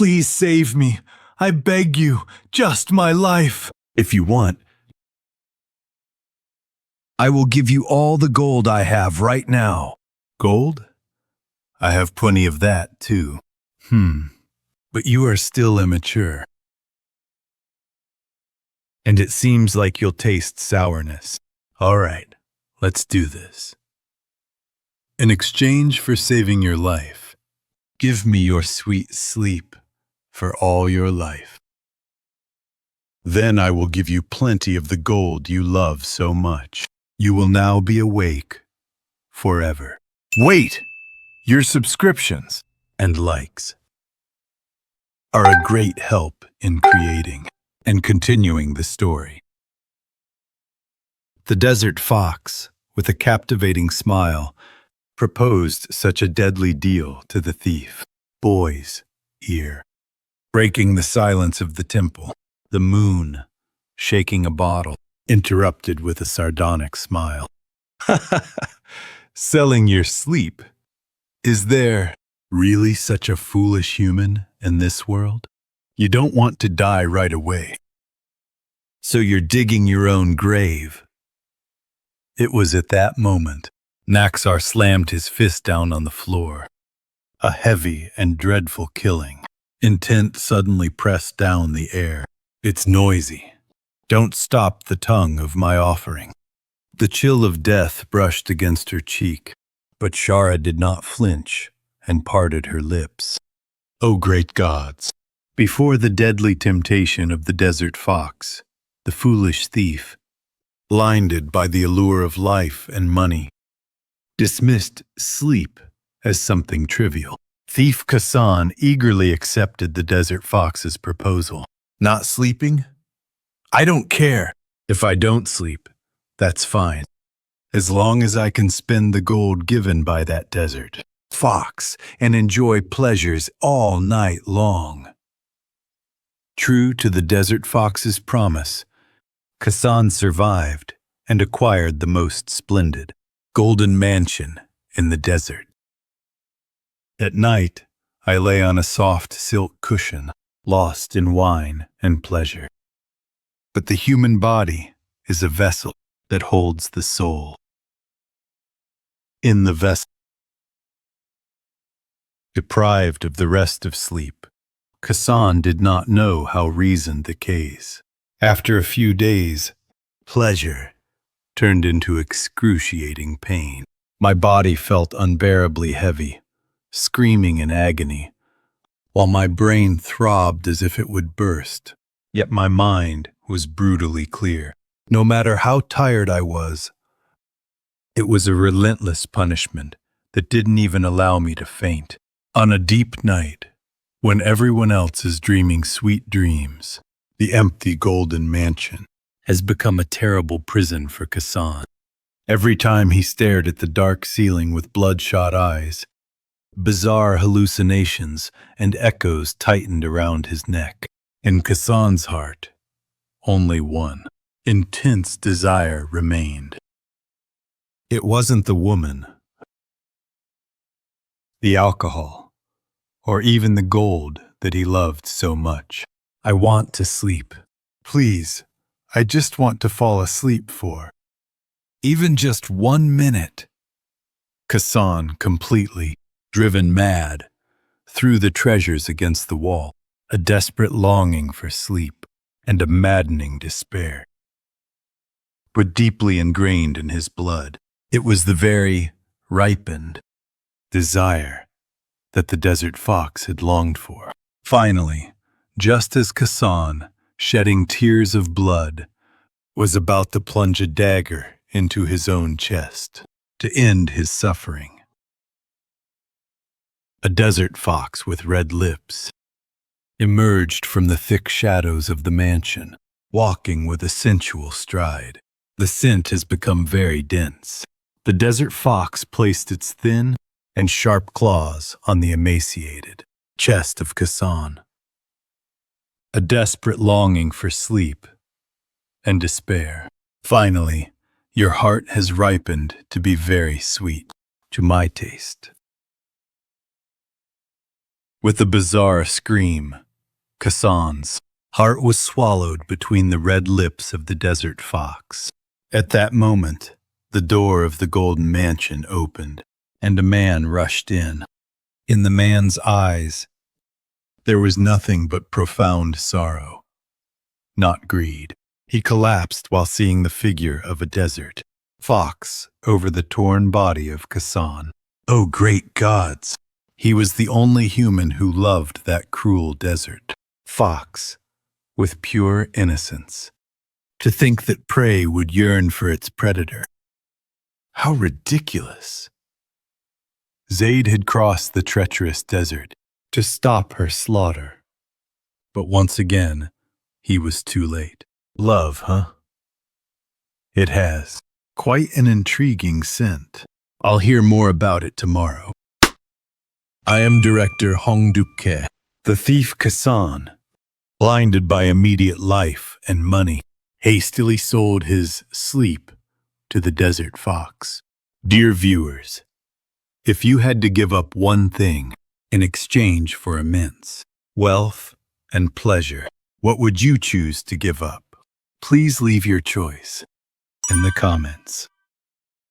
Please save me. I beg you, just my life. If you want, I will give you all the gold I have right now. Gold? I have plenty of that, too. But you are still immature. And it seems like you'll taste sourness. All right, let's do this. In exchange for saving your life, give me your sweet sleep for all your life. Then I will give you plenty of the gold you love so much. You will now be awake forever. Wait! Your subscriptions and likes are a great help in creating and continuing the story. The desert fox, with a captivating smile, proposed such a deadly deal to the thief. Boy's ear, breaking the silence of the temple. The moon, shaking a bottle, interrupted with a sardonic smile. Selling your sleep? Is there really such a foolish human in this world? You don't want to die right away, so you're digging your own grave. It was at that moment Naxar slammed his fist down on the floor. A heavy and dreadful killing. Intent suddenly pressed down the air. It's noisy. Don't stop the tongue of my offering. The chill of death brushed against her cheek, but Shara did not flinch and parted her lips. O great gods! Before the deadly temptation of the desert fox, the foolish thief, blinded by the allure of life and money, dismissed sleep as something trivial. Thief Kassan eagerly accepted the desert fox's proposal. Not sleeping? I don't care. If I don't sleep, that's fine, as long as I can spend the gold given by that desert fox and enjoy pleasures all night long. True to the desert fox's promise, Kassan survived and acquired the most splendid golden mansion in the desert. At night, I lay on a soft silk cushion, lost in wine and pleasure. But the human body is a vessel that holds the soul. In the vessel, deprived of the rest of sleep, Kassan did not know how reason decays. After a few days, pleasure turned into excruciating pain. My body felt unbearably heavy, screaming in agony, while my brain throbbed as if it would burst. Yet my mind was brutally clear. No matter how tired I was, it was a relentless punishment that didn't even allow me to faint. On a deep night, when everyone else is dreaming sweet dreams, the empty golden mansion has become a terrible prison for Kassan. Every time he stared at the dark ceiling with bloodshot eyes, bizarre hallucinations and echoes tightened around his neck. In Kassan's heart, only one intense desire remained. It wasn't the woman, the alcohol, or even the gold that he loved so much. I want to sleep. Please, I just want to fall asleep for even just 1 minute. Kassan, completely driven mad, threw the treasures against the wall, a desperate longing for sleep and a maddening despair. But deeply ingrained in his blood, it was the very ripened desire that the desert fox had longed for. Finally, just as Kassan, shedding tears of blood, was about to plunge a dagger into his own chest to end his suffering, a desert fox with red lips emerged from the thick shadows of the mansion, walking with a sensual stride. The scent has become very dense. The desert fox placed its thin and sharp claws on the emaciated chest of Kassan. A desperate longing for sleep and despair. Finally, your heart has ripened to be very sweet to my taste. With a bizarre scream, Kassan's heart was swallowed between the red lips of the desert fox. At that moment, the door of the golden mansion opened, and a man rushed in. In the man's eyes, there was nothing but profound sorrow, not greed. He collapsed while seeing the figure of a desert fox over the torn body of Kassan. Oh, great gods! He was the only human who loved that cruel desert fox with pure innocence. To think that prey would yearn for its predator. How ridiculous! Zayd had crossed the treacherous desert to stop her slaughter. But once again, he was too late. Love, huh? It has quite an intriguing scent. I'll hear more about it tomorrow. I am director Hong Duk-ke. The thief Kassan, blinded by immediate life and money, hastily sold his sleep to the desert fox. Dear viewers, if you had to give up one thing in exchange for immense wealth and pleasure, what would you choose to give up? Please leave your choice in the comments.